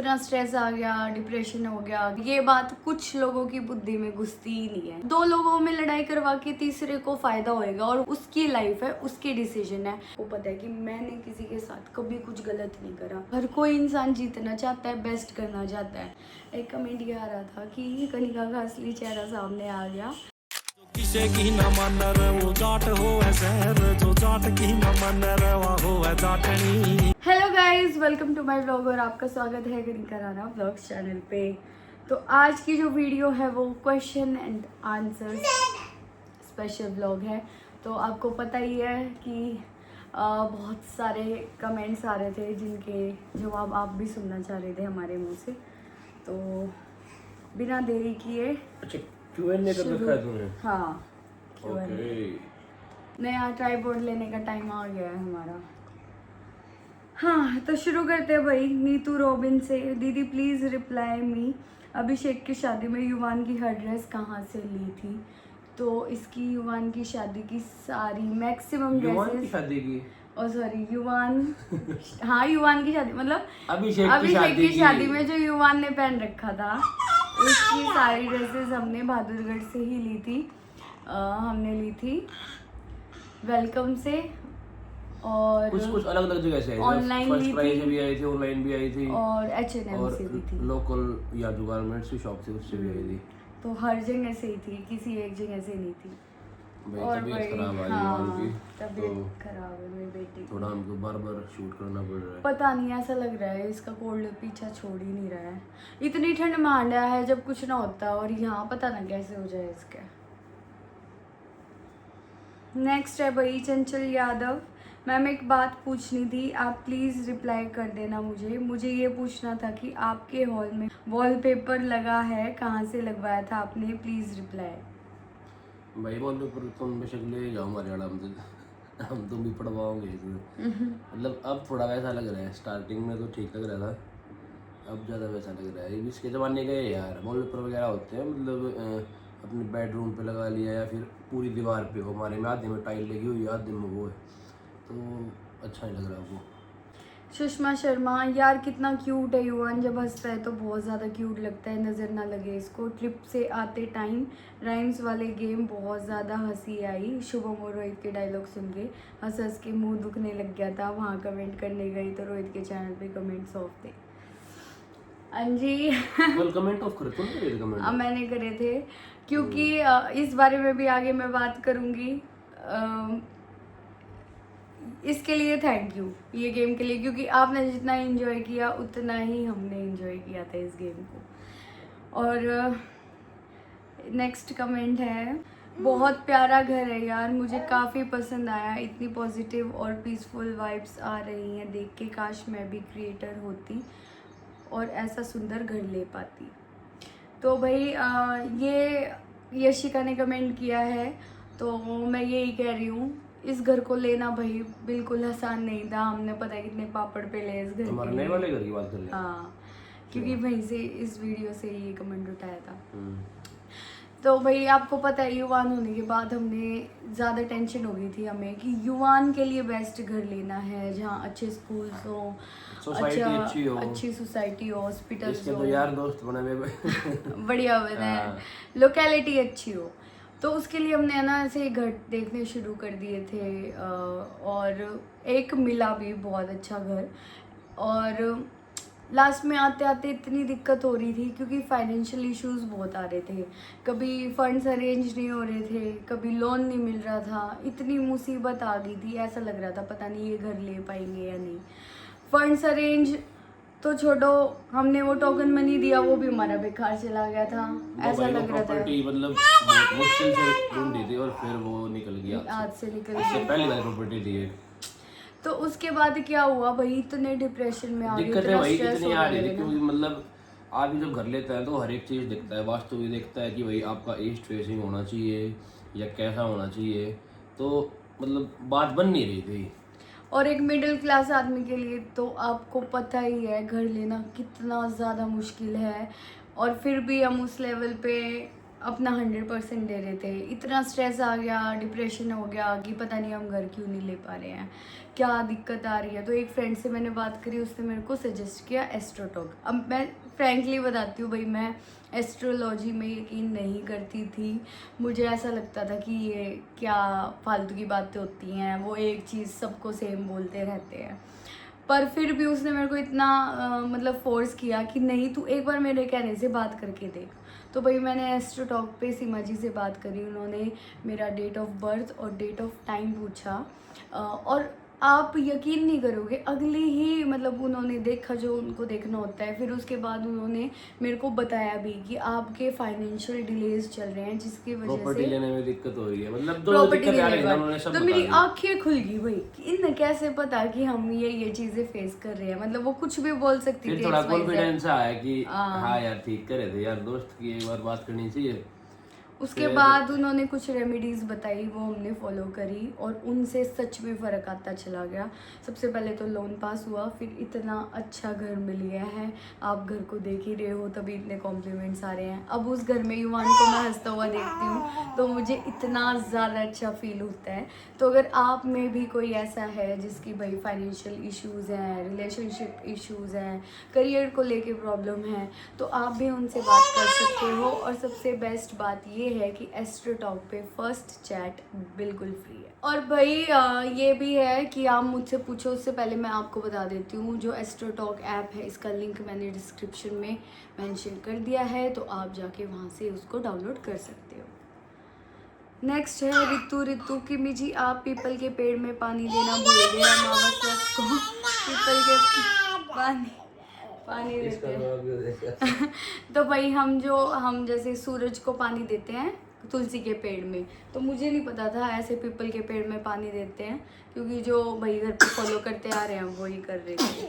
इतना स्ट्रेस आ गया, डिप्रेशन हो गया। ये बात कुछ लोगों की बुद्धि में घुसती ही नहीं है। 2 लोगों में लड़ाई करवा के तीसरे को फायदा होएगा और उसकी लाइफ है, उसकी डिसीजन है। वो पता है कि मैंने किसी के साथ कभी कुछ गलत नहीं करा। हर कोई इंसान जीतना चाहता है, बेस्ट करना चाहता है। एक कमेंट ये आ रहा था कि कनिका का असली चेहरा सामने आ गया। किसे की न मानर वो जाट हो शहर जो जाट की न मानर वो है जाटनी। Hello guys, welcome to my vlog और आपका स्वागत है कनिका राणा व्लॉग्स चैनल पे। तो आज की जो वीडियो है वो question and answer special vlog है। तो आपको पता ही है कि बहुत सारे कमेंट्स आ रहे थे जिनके जवाब आप भी सुनना चाह रहे थे हमारे मुंह से। तो बिना देरी किए Q&A कर रखा है तूने? हाँ, ओके। नया ट्राइपॉड लेने का टाइम आ गया है हमारा। हाँ, तो शुरू करते हैं भाई। नीतू रॉबिन से, दीदी प्लीज़ रिप्लाई मी, अभिषेक की शादी में युवान की हर ड्रेस कहाँ से ली थी? तो इसकी युवान की शादी की सारी मैक्सिमम युवान की ड्रेसेस, शादी की? ओ सॉरी युवान हाँ, युवान की शादी मतलब अभिषेक की शादी में जो युवान ने पहन रखा था उसकी सारी ड्रेसेस हमने बहादुरगढ़ से ही ली थी। हमने ली थी वेलकम से और कुछ अलग अलग जगह से आई थी। ऑनलाइन फर्स्ट ली प्राइस थी से भी आई थी, ऑनलाइन भी आई थी और H&M और से भी थी। लोकल या जो गारमेंट्स की शॉप थी उससे भी आई थी। तो हर जगह से ही थी, किसी एक जगह से नहीं थी। भाई और तबीयत भाई खराब आई हाँ, युवान की, तबीयत खराब है मेरी बेटी की। थोड़ा हमको बार बार शूट करना पड़ रहा है। पता नहीं, ऐसा लग रहा है इसका कोल्ड पीछा छोड़ ही नहीं रहा है। इतनी ठंड में आंडा है जब कुछ ना होता, और यहाँ पता ना कैसे हो जाए इसके। नेक्स्ट है भाई चंचल यादव। मैम एक बात पूछनी थी, आप प्लीज़ रिप्लाई कर देना मुझे ये पूछना था कि आपके हॉल में वॉलपेपर लगा है, कहाँ से लगवाया था आपने? Please reply. भाई बोल पर तुम बेशक ले जाओ हमारे वाला, हम तुम भी पढ़वाओगे मतलब अब थोड़ा वैसा लग रहा है। स्टार्टिंग में तो ठीक लग रहा था, अब ज़्यादा वैसा लग रहा है। ये भी इसके ज़माने का है यार। वॉलपेपर वगैरह होते हैं मतलब अपने बेडरूम पे लगा लिया या फिर पूरी दीवार पे हो। हमारे में आधे में टाइल लगी हुई है, आधे में वो है, तो अच्छा नहीं लग रहा वो। सुषमा शर्मा, यार कितना क्यूट है युवान, जब हंसता है तो बहुत ज़्यादा क्यूट लगता है, नज़र ना लगे इसको। ट्रिप से आते टाइम राइम्स वाले गेम बहुत ज़्यादा हंसी आई। शुभम और रोहित के डायलॉग सुन के हंस हंस के मुंह दुखने लग गया था। वहाँ कमेंट करने गई तो रोहित के चैनल पे कमेंट्स ऑफ थे। हाँ जी कमेंट ऑफ करे? तुमने करे कमेंट? मैंने करे थे क्योंकि इस बारे में भी आगे मैं बात करूँगी। इसके लिए थैंक यू, ये गेम के लिए, क्योंकि आपने जितना एंजॉय किया उतना ही हमने एंजॉय किया था इस गेम को। और नेक्स्ट कमेंट है, बहुत प्यारा घर है यार, मुझे काफ़ी पसंद आया, इतनी पॉजिटिव और पीसफुल वाइब्स आ रही हैं देख के। काश मैं भी क्रिएटर होती और ऐसा सुंदर घर ले पाती। तो भाई ये यशिका ने कमेंट किया है, तो मैं यही कह रही हूँ, इस घर को लेना भाई बिल्कुल आसान नहीं था। हमने पता है कितने पापड़ पेले इस घर हमारे के नए लिए। वाले घर की बात कर रहे हैं? हाँ, क्योंकि वहीं से इस वीडियो से ये कमेंट उठाया था। तो भाई आपको पता है युवान होने के बाद हमने ज़्यादा टेंशन हो गई थी हमें कि युवान के लिए बेस्ट घर लेना है, जहाँ अच्छे स्कूल्स हो, सोसाइटी अच्छी हो, अच्छी सोसाइटी हो, हॉस्पिटल्स इसके हो, तो यार दोस्त बने हुए बढ़िया बने, लोकेलिटी अच्छी हो। तो उसके लिए हमने है ना ऐसे घर देखने शुरू कर दिए थे और एक मिला भी बहुत अच्छा घर। और लास्ट में आते आते इतनी दिक्कत हो रही थी क्योंकि फाइनेंशियल इश्यूज बहुत आ रहे थे। कभी फंड्स अरेंज नहीं हो रहे थे, कभी लोन नहीं मिल रहा था, इतनी मुसीबत आ गई थी। ऐसा लग रहा था पता नहीं ये घर ले पाएंगे या नहीं। फंड्स अरेंज तो छोड़ो, हमने वो टोकन मनी दिया वो भी हमारा बेकार चला गया था। ऐसा लग रहा था मतलब बहुत मुश्किल से ढूंढी थी और फिर वो निकल गया हाथ से निकल इससे गया। पहले वाली प्रॉपर्टी थी एक। तो उसके बाद क्या हुआ भाई, इतने डिप्रेशन में आ गए, दिक्कतें इतना वही स्ट्रेस कितनी हो आ रही गया थी ना। क्योंकि मतलब आदमी जब घर लेता है तो हर एक चीज़ देखता है, वास्तु भी देखता है कि भाई आपका ईस्ट फेसिंग होना चाहिए या कैसा होना चाहिए। तो मतलब बात बन नहीं रही थी। और एक मिडिल क्लास आदमी के लिए तो आपको पता ही है घर लेना कितना ज़्यादा मुश्किल है। और फिर भी हम उस लेवल पे अपना 100% दे रहे थे। इतना स्ट्रेस आ गया, डिप्रेशन हो गया कि पता नहीं हम घर क्यों नहीं ले पा रहे हैं, क्या दिक्कत आ रही है। तो एक फ्रेंड से मैंने बात करी, उसने मेरे को सजेस्ट किया एस्ट्रोटॉक। अब मैं फ्रैंकली बताती हूँ भाई, मैं एस्ट्रोलॉजी में यकीन नहीं करती थी। मुझे ऐसा लगता था कि ये क्या फालतू की बातें होती हैं, वो एक चीज़ सबको सेम बोलते रहते हैं। पर फिर भी उसने मेरे को इतना मतलब फोर्स किया कि नहीं, तू एक बार मेरे कहने से बात करके देख। तो भाई मैंने एस्ट्रोटॉक पे सीमा जी से बात करी, उन्होंने मेरा डेट ऑफ बर्थ और डेट ऑफ टाइम पूछा और आप यकीन नहीं करोगे, अगले ही मतलब उन्होंने देखा जो उनको देखना होता है। फिर उसके बाद उन्होंने मेरे को बताया भी कि आपके फाइनेंशियल डिलेज चल रहे हैं, जिसकी वजह प्रॉपर्टी से लेने में दिक्कत हो रही है, मतलब दो प्रॉपर्टी दिक्कत आ रही लेने है, उन्होंने पर। सब तो बता मेरी दिया। आंखें खुल गई भाई कि इन्हें कैसे पता कि हम ये चीजें फेस कर रहे हैं। मतलब वो कुछ भी बोल सकती फिर थी। थोड़ा XYZ। कॉन्फिडेंस आया कि हाँ यार ठीक करे थे यार, दोस्त की एक बार बात करनी चाहिए। उसके बाद उन्होंने कुछ रेमेडीज़ बताई, वो हमने फॉलो करी और उनसे सच में फ़र्क आता चला गया। सबसे पहले तो लोन पास हुआ, फिर इतना अच्छा घर मिल गया है, आप घर को देख ही रहे हो, तभी इतने कॉम्प्लीमेंट्स आ रहे हैं। अब उस घर में युवान को मैं हंसता हुआ देखती हूँ तो मुझे इतना ज़्यादा अच्छा फील होता है। तो अगर आप में भी कोई ऐसा है जिसकी भाई फाइनेंशियल इश्यूज़ हैं, रिलेशनशिप इश्यूज़ हैं, करियर को लेके प्रॉब्लम है, तो आप भी उनसे बात कर सकते हो। और सबसे बेस्ट बात ये है कि एस्ट्रोटॉक पे फर्स्ट चैट बिल्कुल फ्री है। और भाई ये भी है कि आप मुझसे पूछो, उससे पहले मैं आपको बता देती हूँ, जो एस्ट्रोटॉक ऐप है इसका लिंक मैंने डिस्क्रिप्शन में मेंशन कर दिया है, तो आप जाके वहाँ से उसको डाउनलोड कर सकते हो। नेक्स्ट है ऋतु की मिजी, आप पीपल के पेड़ में पानी देना भूल गए, अमावस्या को पीपल के पानी देते हैं। तो भाई हम जैसे सूरज को पानी देते हैं तुलसी के पेड़ में, तो मुझे नहीं पता था ऐसे पीपल के पेड़ में पानी देते हैं, क्योंकि जो भाई घर पे फॉलो करते आ रहे हैं वही कर रहे थे।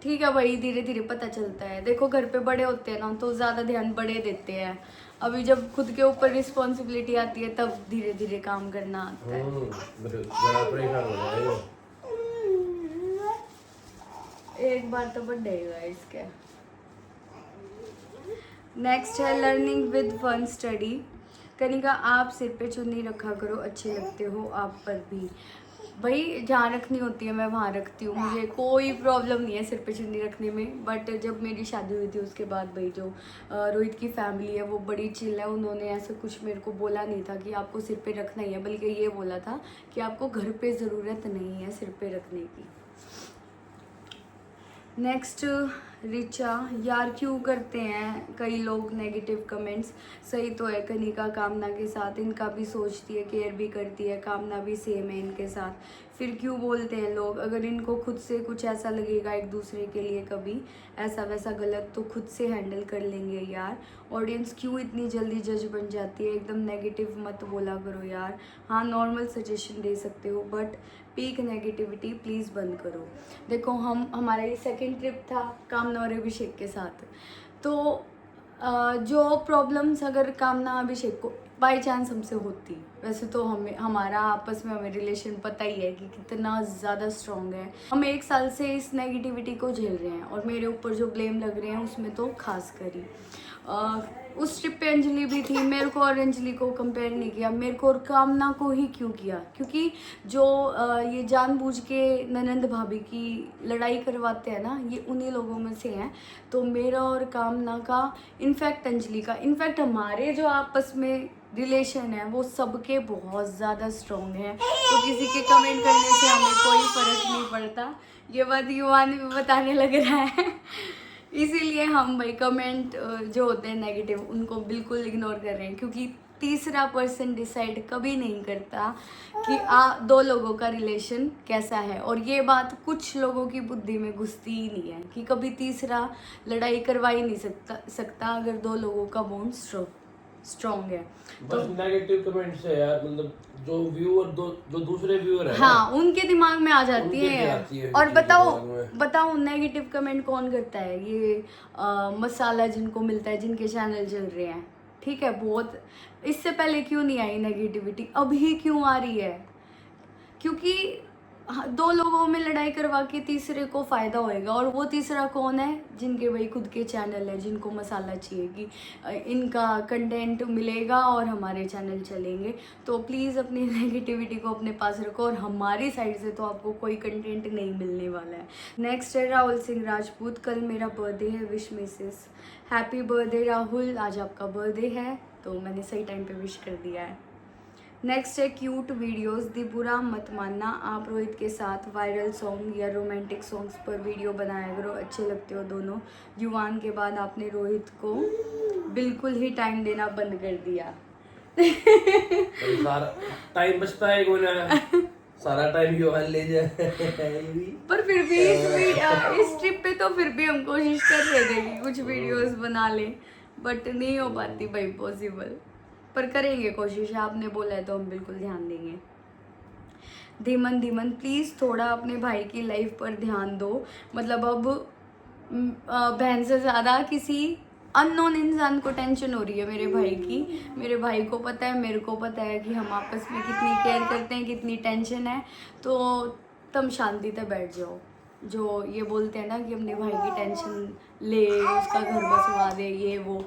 ठीक है भाई, धीरे धीरे पता चलता है। देखो घर पे बड़े होते हैं ना तो ज़्यादा ध्यान बड़े देते हैं, अभी जब खुद के ऊपर रिस्पॉन्सिबिलिटी आती है तब धीरे धीरे काम करना आता है। एक बार तो बर्थडे हुआ इसके। नेक्स्ट है learning with fun study. Kanika, आप सिर पे चुन्नी रखा करो, अच्छे लगते हो आप पर भी। भाई जहाँ रखनी होती है मैं वहाँ रखती हूँ, मुझे कोई प्रॉब्लम नहीं है सिर पे चुन्नी रखने में। बट जब मेरी शादी हुई थी उसके बाद भाई जो रोहित की फैमिली है वो बड़ी चिल है, उन्होंने ऐसा कुछ मेरे को बोला नहीं था कि आपको सिर पे रखना ही है, बल्कि ये बोला था कि आपको घर पे ज़रूरत नहीं है सिर पे रखने की। नेक्स्ट रिचा, यार क्यों करते हैं कई लोग नेगेटिव कमेंट्स, सही तो है कनिका कामना के साथ, इनका भी सोचती है, केयर भी करती है, कामना भी सेम है इनके साथ, फिर क्यों बोलते हैं लोग। अगर इनको खुद से कुछ ऐसा लगेगा एक दूसरे के लिए कभी ऐसा वैसा गलत, तो खुद से हैंडल कर लेंगे यार। ऑडियंस क्यों इतनी जल्दी जज बन जाती है, एकदम नेगेटिव मत बोला करो यार। हाँ नॉर्मल सजेशन दे सकते हो, बट पीक नेगेटिविटी प्लीज़ बंद करो। देखो हमारा ये सेकंड ट्रिप था कामना और अभिषेक के साथ, तो जो प्रॉब्लम्स अगर कामना अभिषेक को बाय चांस हमसे होती, वैसे तो हमारा आपस में हमें रिलेशन पता ही है कि कितना ज़्यादा स्ट्रॉन्ग है। हम 1 साल से इस नेगेटिविटी को झेल रहे हैं और मेरे ऊपर जो ब्लेम लग रहे हैं उसमें तो खास करी उस ट्रिप पे अंजलि भी थी, मेरे को और अंजलि को कंपेयर नहीं किया, मेरे को और कामना को ही क्यों किया, क्योंकि जो ये जानबूझ के ननंद भाभी की लड़ाई करवाते हैं ना, ये उन्हीं लोगों में से हैं। तो मेरा और कामना का, इनफैक्ट अंजलि का, इनफैक्ट हमारे जो आपस में रिलेशन है वो सबके बहुत ज़्यादा स्ट्रॉन्ग है। तो किसी के कमेंट करने से हमें कोई फ़र्क नहीं पड़ता, ये बात युवान भी बताने लग रहा है। इसीलिए हम भाई कमेंट जो होते हैं नेगेटिव उनको बिल्कुल इग्नोर कर रहे हैं, क्योंकि तीसरा पर्सन डिसाइड कभी नहीं करता कि 2 लोगों का रिलेशन कैसा है। और ये बात कुछ लोगों की बुद्धि में घुसती ही नहीं है कि कभी तीसरा लड़ाई करवा ही नहीं सकता अगर 2 लोगों का बॉन्ड स्ट्रॉन्ग है। बस नेगेटिव कमेंट्स है यार, मतलब जो व्यूअर जो दूसरे व्यूअर है हाँ उनके दिमाग में आ जाती है। और बताओ नेगेटिव कमेंट कौन करता है, ये मसाला जिनको मिलता है, जिनके चैनल चल रहे हैं, ठीक है। बहुत इससे पहले क्यों नहीं आई नेगेटिविटी, अभी क्यों आ रही है, क्योंकि दो लोगों में लड़ाई करवा के तीसरे को फ़ायदा होएगा, और वो तीसरा कौन है? जिनके भाई खुद के चैनल है, जिनको मसाला चाहिए कि इनका कंटेंट मिलेगा और हमारे चैनल चलेंगे। तो प्लीज़ अपनी नेगेटिविटी को अपने पास रखो, और हमारी साइड से तो आपको कोई कंटेंट नहीं मिलने वाला है। नेक्स्ट है राहुल सिंह राजपूत, कल मेरा बर्थडे है, wish Mrs. Happy birthday Rahul, आज आपका बर्थडे है तो मैंने सही टाइम पे विश कर दिया है। नेक्स्ट है क्यूट वीडियोस, दी बुरा मत मानना, आप रोहित के साथ वायरल सॉन्ग या रोमांटिक सॉन्ग्स पर वीडियो बनाया करो, अच्छे लगते हो दोनों। युवान के बाद आपने रोहित को बिल्कुल ही टाइम देना बंद कर दिया। सारा टाइम बचता है कोई ना, सारा टाइम युवान ले जाए। पर फिर भी इस ट्रिप पे तो फिर भी हम कोशिश कर रहे थे कि कुछ वीडियोस बना लें, बट नहीं हो पाती भाई पॉसिबल, पर करेंगे कोशिश। आपने बोला है तो हम बिल्कुल ध्यान देंगे। धीमन धीमन प्लीज़ थोड़ा अपने भाई की लाइफ पर ध्यान दो, मतलब अब बहन से ज़्यादा किसी अननोन इंसान को टेंशन हो रही है मेरे भाई की। मेरे भाई को पता है, मेरे को पता है कि हम आपस में कितनी केयर करते हैं, कितनी टेंशन है। तो तुम शांति से बैठ जाओ। जो ये बोलते हैं ना कि अपने भाई की टेंशन ले, उसका घर बसवा दे, ये वो,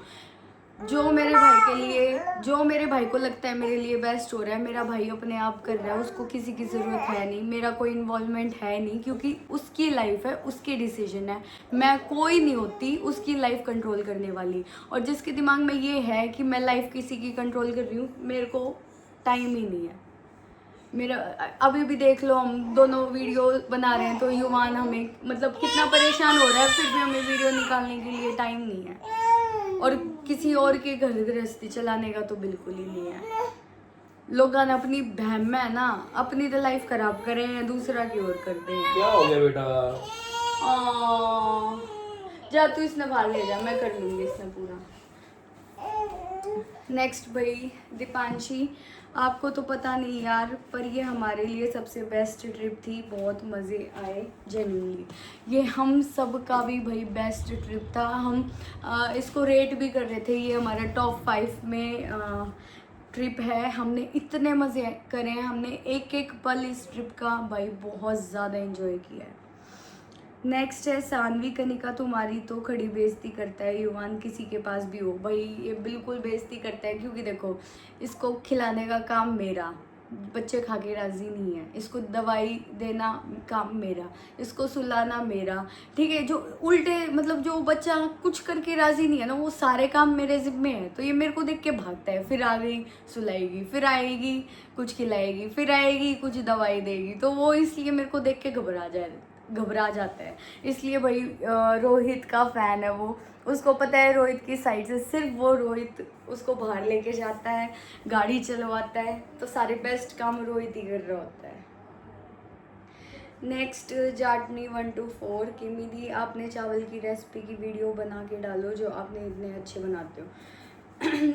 जो मेरे भाई के लिए, जो मेरे भाई को लगता है मेरे लिए बेस्ट हो रहा है, मेरा भाई अपने आप कर रहा है, उसको किसी की ज़रूरत है नहीं, मेरा कोई इन्वॉल्वमेंट है नहीं, क्योंकि उसकी लाइफ है, उसकी डिसीजन है। मैं कोई नहीं होती उसकी लाइफ कंट्रोल करने वाली। और जिसके दिमाग में ये है कि मैं लाइफ किसी की कंट्रोल कर रही हूँ, मेरे को टाइम ही नहीं है। मेरा अभी भी देख लो, हम दोनों वीडियो बना रहे हैं तो युवान हमें मतलब कितना परेशान हो रहा है, फिर भी हमें वीडियो निकालने के लिए टाइम नहीं है। और किसी और के घर गृहस्थी चलाने का तो बिल्कुल ही नहीं है। लोग अपनी बहन में है ना, अपनी तो लाइफ खराब कर रहे हैं, दूसरा की ओर करते हैं। क्या हो गया बेटा? जा तू इसने बाहर ले जा, मैं कर लूंगी इसने पूरा। नेक्स्ट भाई दीपांशी, आपको तो पता नहीं यार, पर ये हमारे लिए सबसे बेस्ट ट्रिप थी, बहुत मज़े आए जेन्युइनली। ये हम सब का भी भाई बेस्ट ट्रिप था। हम इसको रेट भी कर रहे थे, ये हमारा टॉप 5 में ट्रिप है। हमने इतने मज़े करे हैं, हमने एक एक पल इस ट्रिप का भाई बहुत ज़्यादा एंजॉय किया है। नेक्स्ट है सानवी कनिका, तुम्हारी तो खड़ी बेइज्जती करता है युवान, किसी के पास भी हो। भाई ये बिल्कुल बेइज्जती करता है, क्योंकि देखो इसको खिलाने का काम मेरा, बच्चे खा के राज़ी नहीं है, इसको दवाई देना काम मेरा, इसको सुलाना मेरा, ठीक है। जो उल्टे मतलब जो बच्चा कुछ करके राज़ी नहीं है ना, वो सारे काम मेरे ज़िम्मे है। तो ये मेरे को देख के भागता है, फिर आ गई सुलाएगी, फिर आएगी कुछ खिलाएगी, फिर आएगी कुछ दवाई देगी, तो वो इसलिए मेरे को देख के घबरा जाता है। इसलिए भाई रोहित का फ़ैन है वो, उसको पता है रोहित की साइड से सिर्फ वो रोहित उसको बाहर लेके जाता है, गाड़ी चलवाता है, तो सारे बेस्ट काम रोहित ही कर रहा होता है। नेक्स्ट जाटनी 124, किमी दी आपने चावल की रेसिपी की वीडियो बना के डालो, जो आपने इतने अच्छे बनाते हो।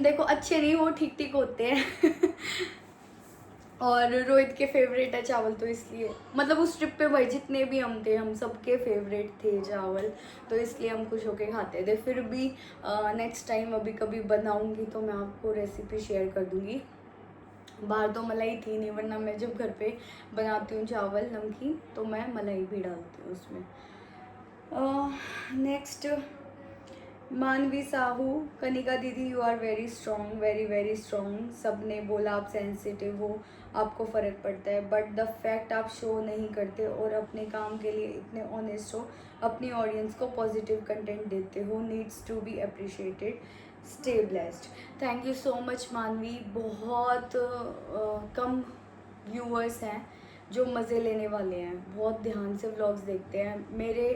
देखो अच्छे नहीं, वो ठीक ठीक होते हैं। और रोहित के फेवरेट है चावल, तो इसलिए मतलब उस ट्रिप पे भाई जितने भी हम थे, हम सबके फेवरेट थे चावल, तो इसलिए हम खुश होके खाते थे। फिर भी नेक्स्ट टाइम अभी कभी बनाऊंगी तो मैं आपको रेसिपी शेयर कर दूंगी। बाहर तो मलाई थी नहीं, वरना मैं जब घर पे बनाती हूँ चावल नमकीन तो मैं मलाई भी डालती हूँ उसमें। नेक्स्ट मानवी Sahu, Kanika didi you are very strong, very very strong. सब ने बोला आप सेंसिटिव हो, आपको फ़र्क पड़ता है, बट द फैक्ट आप शो नहीं करते और अपने काम के लिए इतने ऑनेस्ट हो, अपनी ऑडियंस को पॉजिटिव कंटेंट देते हो, needs to be appreciated, stay blessed. Thank you so much Manvi. बहुत कम व्यूअर्स हैं जो मज़े लेने वाले हैं, बहुत ध्यान से व्लॉग्स देखते हैं मेरे।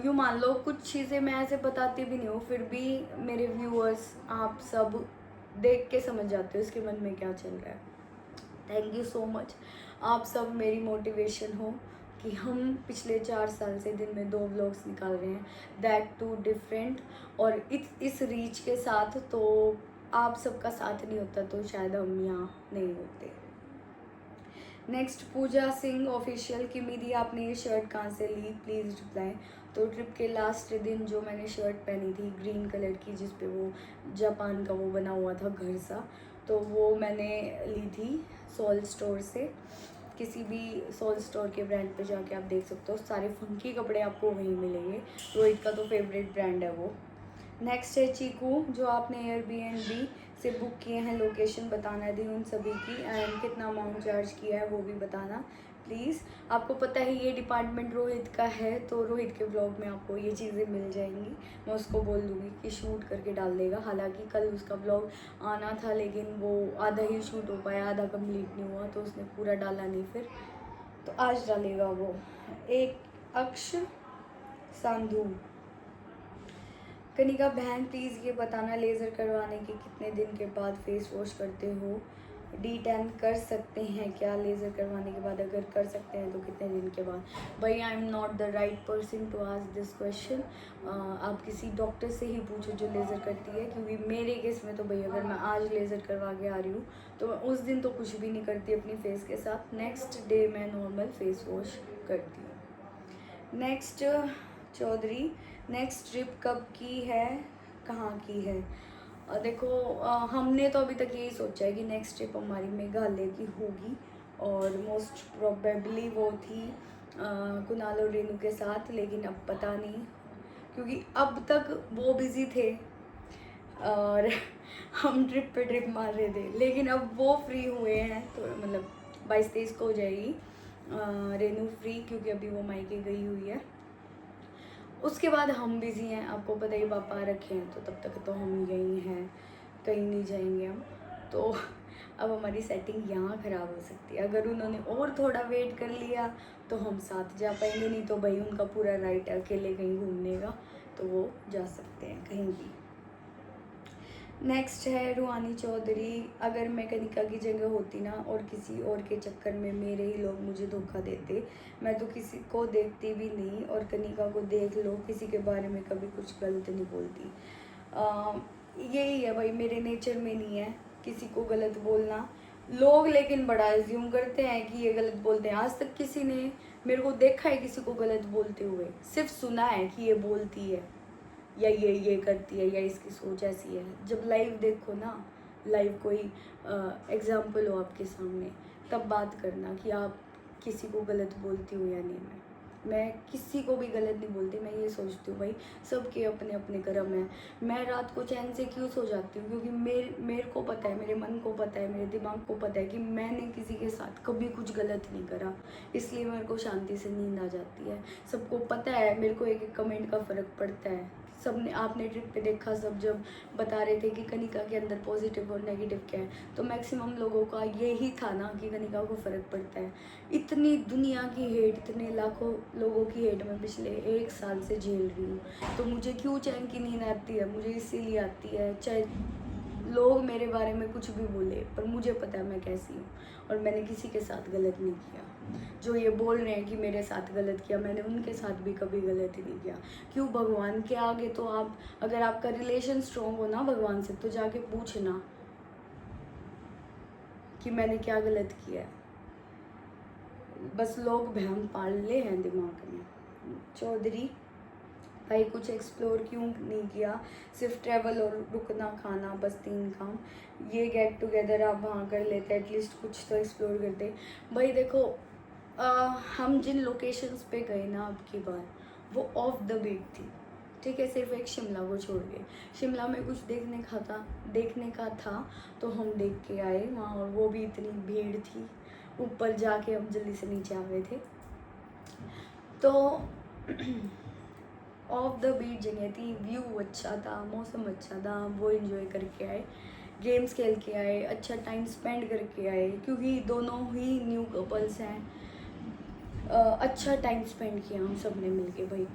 यूँ मान लो कुछ चीज़ें मैं ऐसे बताती भी नहीं हूँ, फिर भी मेरे व्यूअर्स आप सब देख के समझ जाते हो इसके मन में क्या चल रहा है। थैंक यू सो मच, आप सब मेरी मोटिवेशन हो कि हम पिछले 4 साल से दिन में 2 व्लॉग्स निकाल रहे हैं, दैट टू डिफरेंट, और इस रीच के साथ। तो आप सबका साथ नहीं होता तो शायद हम यहाँ नहीं होते। नेक्स्ट पूजा सिंह ऑफिशियल, किमी दी आपने ये शर्ट कहाँ से ली, प्लीज़ रिप्लाई। तो ट्रिप के लास्ट दिन जो मैंने शर्ट पहनी थी ग्रीन कलर की, जिस पे वो जापान का वो बना हुआ था घर सा, तो वो मैंने ली थी सॉल स्टोर से। किसी भी सोल स्टोर के ब्रांड पे जाके आप देख सकते हो, सारे फंकी कपड़े आपको वहीं मिलेंगे। रोहित का तो फेवरेट ब्रांड है वो। नेक्स्ट है चीकू, जो आपने एयरबीएनबी से बुक किए हैं, लोकेशन बताना थी उन सभी की, एंड कितना अमाउंट चार्ज किया है वो भी बताना प्लीज़। आपको पता है ये डिपार्टमेंट रोहित का है, तो रोहित के ब्लॉग में आपको ये चीज़ें मिल जाएंगी। मैं उसको बोल दूँगी कि शूट करके डाल देगा। हालांकि कल उसका ब्लॉग आना था, लेकिन वो आधा ही शूट हो पाया, आधा कंप्लीट नहीं हुआ, तो उसने पूरा डाला नहीं फिर, तो आज डालेगा वो। एक अक्ष सांधु, कनिका बहन प्लीज़ ये बताना लेज़र करवाने के कितने दिन के बाद फेस वॉश करते हो? D10 कर सकते हैं क्या लेज़र करवाने के बाद? अगर कर सकते हैं तो कितने दिन के बाद? भाई I am not the right person to ask this question. आप किसी डॉक्टर से ही पूछो जो लेज़र करती है, क्योंकि मेरे केस में तो भाई अगर मैं आज लेज़र करवा के आ रही हूँ तो मैं उस दिन तो कुछ भी नहीं करती अपनी फेस के साथ, नेक्स्ट डे मैं नॉर्मल फेस वॉश करती हूँ। नेक्स्ट चौधरी, नेक्स्ट ट्रिप कब की है, कहाँ की है? देखो हमने तो अभी तक यही सोचा है कि नेक्स्ट ट्रिप हमारी मेघालय की होगी, और मोस्ट प्रोबेबली वो थी कुणाल और रेनू के साथ, लेकिन अब पता नहीं, क्योंकि अब तक वो बिज़ी थे और हम ट्रिप पे ट्रिप मार रहे थे, लेकिन अब वो फ्री हुए हैं, तो मतलब 22-23 को हो जाएगी रेनू फ्री, क्योंकि अभी वो मायके गई हुई है। उसके बाद हम बिज़ी हैं, आपको पता ही पापा रखे हैं, तो तब तक तो हम यहीं हैं, कहीं नहीं जाएंगे हम। तो अब हमारी सेटिंग यहाँ ख़राब हो सकती है। अगर उन्होंने और थोड़ा वेट कर लिया तो हम साथ जा पाएंगे, नहीं तो भाई उनका पूरा राइट है अकेले कहीं घूमने का, तो वो जा सकते हैं कहीं भी। नेक्स्ट है रूहानी चौधरी, अगर मैं कनिका की जगह होती ना और किसी और के चक्कर में मेरे ही लोग मुझे धोखा देते, मैं तो किसी को देखती भी नहीं, और कनिका को देख लो, किसी के बारे में कभी कुछ गलत नहीं बोलती। यही है भाई, मेरे नेचर में नहीं है किसी को गलत बोलना। लोग लेकिन बड़ा एज्यूम करते हैं कि ये गलत बोलते हैं। आज तक किसी ने मेरे को देखा है किसी को गलत बोलते हुए? सिर्फ सुना है कि ये बोलती है या ये करती है या इसकी सोच ऐसी है। जब लाइव देखो ना, लाइव कोई एग्जाम्पल हो आपके सामने, तब बात करना कि आप किसी को गलत बोलती हो या नहीं। मैं किसी को भी गलत नहीं बोलती। मैं ये सोचती हूँ भाई सबके अपने अपने कर्म हैं। मैं रात को चैन से क्यों सो जाती हूँ? क्योंकि मेरे को पता है, मेरे मन को पता है, मेरे दिमाग को पता है कि मैंने किसी के साथ कभी कुछ गलत नहीं करा, इसलिए मेरे को शांति से नींद आ जाती है। सबको पता है मेरे को एक एक कमेंट का फ़र्क पड़ता है। सबने, आपने ट्रिप पे देखा, सब जब बता रहे थे कि कनिका के अंदर पॉजिटिव और नेगेटिव क्या है, तो मैक्सिमम लोगों का यही था ना कि कनिका को फ़र्क पड़ता है। इतनी दुनिया की हेट, इतने लाखों लोगों की हेट मैं पिछले 1 साल से झेल रही हूँ, तो मुझे क्यों चैन की नींद आती है? मुझे इसीलिए आती है, चाहे लोग मेरे बारे में कुछ भी बोले, पर मुझे पता है मैं कैसी हूँ, और मैंने किसी के साथ गलत नहीं किया। जो ये बोल रहे हैं कि मेरे साथ गलत किया, मैंने उनके साथ भी कभी गलत ही नहीं किया। क्यों? भगवान के आगे तो आप, अगर आपका रिलेशन स्ट्रॉन्ग हो ना भगवान से, तो जाके पूछना कि मैंने क्या गलत किया है। बस लोग भ्रम पाल ले हैं दिमाग में। चौधरी भाई कुछ एक्सप्लोर क्यों नहीं किया? सिर्फ ट्रैवल और रुकना खाना, बस 3 काम। ये गेट टुगेदर आप वहाँ कर लेते, एटलीस्ट कुछ तो एक्सप्लोर करते। भाई देखो हम जिन लोकेशंस पे गए ना अब की बार, वो ऑफ द बीट थी, ठीक है, सिर्फ एक शिमला को छोड़ के। शिमला में कुछ देखने का था तो हम देख के आए वहाँ, और वो भी इतनी भीड़ थी, ऊपर जाके हम जल्दी से नीचे आ गए थे। तो ऑफ द बीट जगह थी, व्यू अच्छा था, मौसम अच्छा था, वो एंजॉय करके आए, गेम्स खेल के आए, अच्छा टाइम स्पेंड करके आए, क्योंकि दोनों ही न्यू कपल्स हैं। अच्छा टाइम स्पेंड किया हम सब ने मिलके भाई।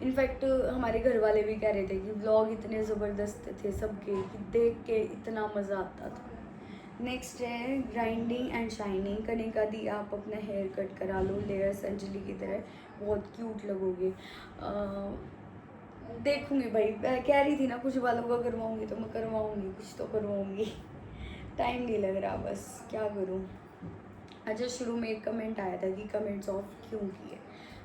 इनफैक्ट हमारे घर वाले भी कह रहे थे कि व्लॉग इतने ज़बरदस्त थे सबके कि देख के इतना मज़ा आता था। नेक्स्ट है ग्राइंडिंग एंड शाइनिंग, कनिका दी आप अपना हेयर कट करा लो लेयर्स अंजलि की तरह, बहुत क्यूट लगोगे। देखूंगी भाई, मैं कह रही थी ना कुछ बालों का करवाऊंगी, तो मैं करवाऊंगी, कुछ तो करवाऊंगी। टाइम नहीं लग रहा, बस क्या करूं। अच्छा, शुरू में एक कमेंट आया था कि कमेंट्स ऑफ क्यों किए,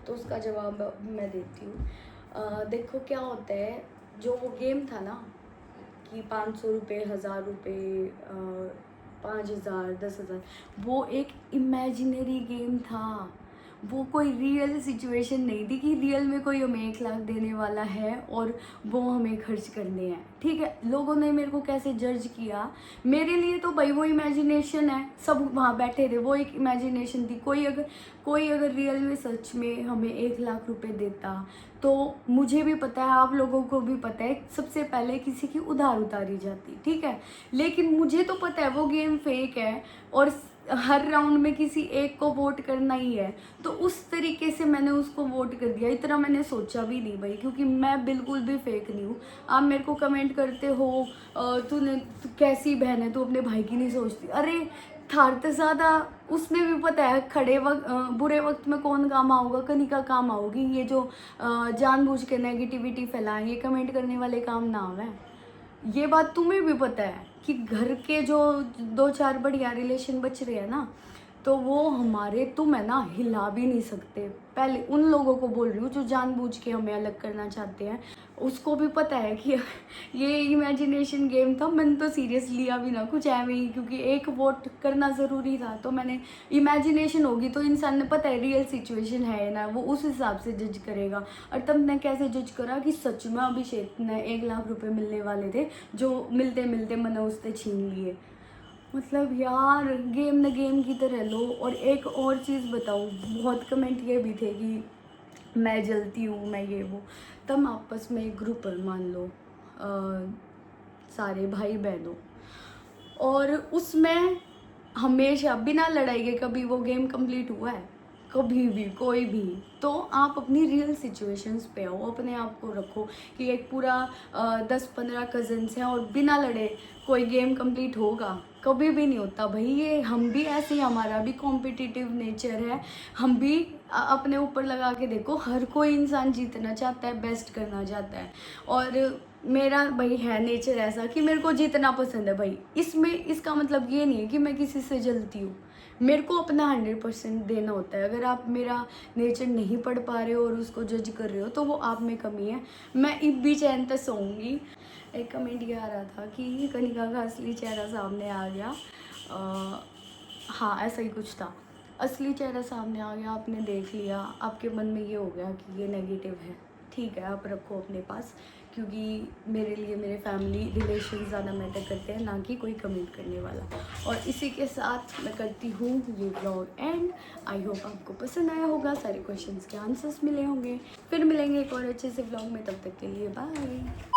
तो उसका जवाब मैं देती हूँ। देखो क्या होता है, जो वो गेम था ना कि 500 रुपये, 1000 रुपये 5,000 10,000, वो एक इमेजिनरी गेम था, वो कोई रियल सिचुएशन नहीं थी कि रियल में कोई हमें 1 लाख देने वाला है और वो हमें खर्च करने हैं। ठीक है, लोगों ने मेरे को कैसे जज किया, मेरे लिए तो भाई वो इमेजिनेशन है, सब वहाँ बैठे थे, वो एक इमेजिनेशन थी। कोई अगर रियल में सच में हमें 1 लाख रुपए देता तो मुझे भी पता है, आप लोगों को भी पता है, सबसे पहले किसी की उधार उतारी जाती, ठीक है। लेकिन मुझे तो पता है वो गेम फेक है और हर राउंड में किसी एक को वोट करना ही है, तो उस तरीके से मैंने उसको वोट कर दिया। इतना मैंने सोचा भी नहीं भाई, क्योंकि मैं बिल्कुल भी फेक नहीं हूँ। आप मेरे को कमेंट करते हो तू कैसी बहन है, तू अपने भाई की नहीं सोचती। अरे थार तो ज़्यादा उसने भी पता है खड़े वक्त बुरे वक्त में कौन काम आओगा, कनिका काम आओगी। ये जो जानबूझ के नेगेटिविटी फैलाएं, ये कमेंट करने वाले काम ना आवे। ये बात तुम्हें भी पता है कि घर के जो 2-4 बढ़िया रिलेशन बच रहे हैं ना, तो वो हमारे तुम है ना हिला भी नहीं सकते। पहले उन लोगों को बोल रही हूँ जो जानबूझ के हमें अलग करना चाहते हैं, उसको भी पता है कि ये इमेजिनेशन गेम था। मैंने तो सीरियस लिया भी ना कुछ ऐਵੇਂ ही, क्योंकि एक वोट करना ज़रूरी था। तो मैंने इमेजिनेशन होगी तो इंसान ने पता है रियल सिचुएशन है ना, वो उस हिसाब से जज करेगा। और तब मैं कैसे जज करा कि सच में अभिषेक ने 1 लाख रुपए मिलने वाले थे, जो मिलते मिलते मैंने उससे छीन लिए। मतलब यार गेम न गेम की तरह लो। और एक और चीज़ बताऊँ, बहुत कमेंट ये भी थे कि मैं जलती हूँ, मैं ये वो। तब आपस में एक ग्रुप मान लो सारे भाई बहनों, और उसमें हमेशा बिना लड़ाई के कभी वो गेम कंप्लीट हुआ है? कभी भी कोई भी। तो आप अपनी रियल सिचुएशंस पे आओ, अपने आप को रखो कि एक पूरा 10-15 कज़न्स हैं और बिना लड़े कोई गेम कंप्लीट होगा? कभी भी नहीं होता भाई। ये हम भी ऐसे ही, हमारा भी कॉम्पिटिटिव नेचर है। हम भी अपने ऊपर लगा के देखो, हर कोई इंसान जीतना चाहता है, बेस्ट करना चाहता है। और मेरा भाई है नेचर ऐसा कि मेरे को जीतना पसंद है भाई। इसमें इसका मतलब ये नहीं है कि मैं किसी से जलती हूँ। मेरे को अपना 100% देना होता है। अगर आप मेरा नेचर नहीं पढ़ पा रहे हो और उसको जज कर रहे हो तो वो आप में कमी है। मैं इब भी चैन तक सोऊंगी। एक कमेंट ये आ रहा था कि कनिका का असली चेहरा सामने आ गया। हाँ, ऐसा ही कुछ था। असली चेहरा सामने आ गया, आपने देख लिया, आपके मन में ये हो गया कि ये नेगेटिव है। ठीक है, आप रखो अपने पास, क्योंकि मेरे लिए मेरे फैमिली रिलेशन ज़्यादा मैटर करते हैं, ना कि कोई कमेंट करने वाला। और इसी के साथ मैं करती हूँ ये व्लॉग एंड। आई होप आपको पसंद आया होगा, सारे क्वेश्चंस के आंसर्स मिले होंगे। फिर मिलेंगे एक और अच्छे से व्लॉग में, तब तक के लिए बाय।